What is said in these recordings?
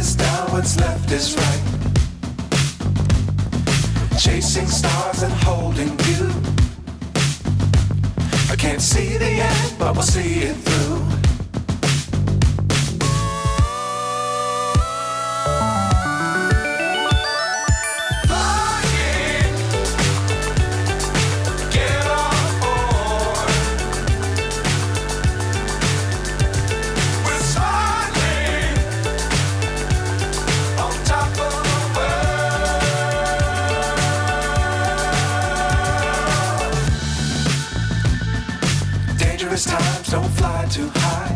is down, what's left is right. Chasing stars and holding you. I can't see the end, but we'll see it through. Times don't fly too high.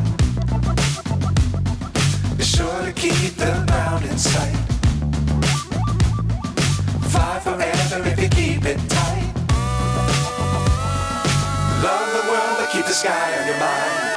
Be sure to keep the ground in sight. Fly forever if you keep it tight. Love the world, but keep the sky on your mind.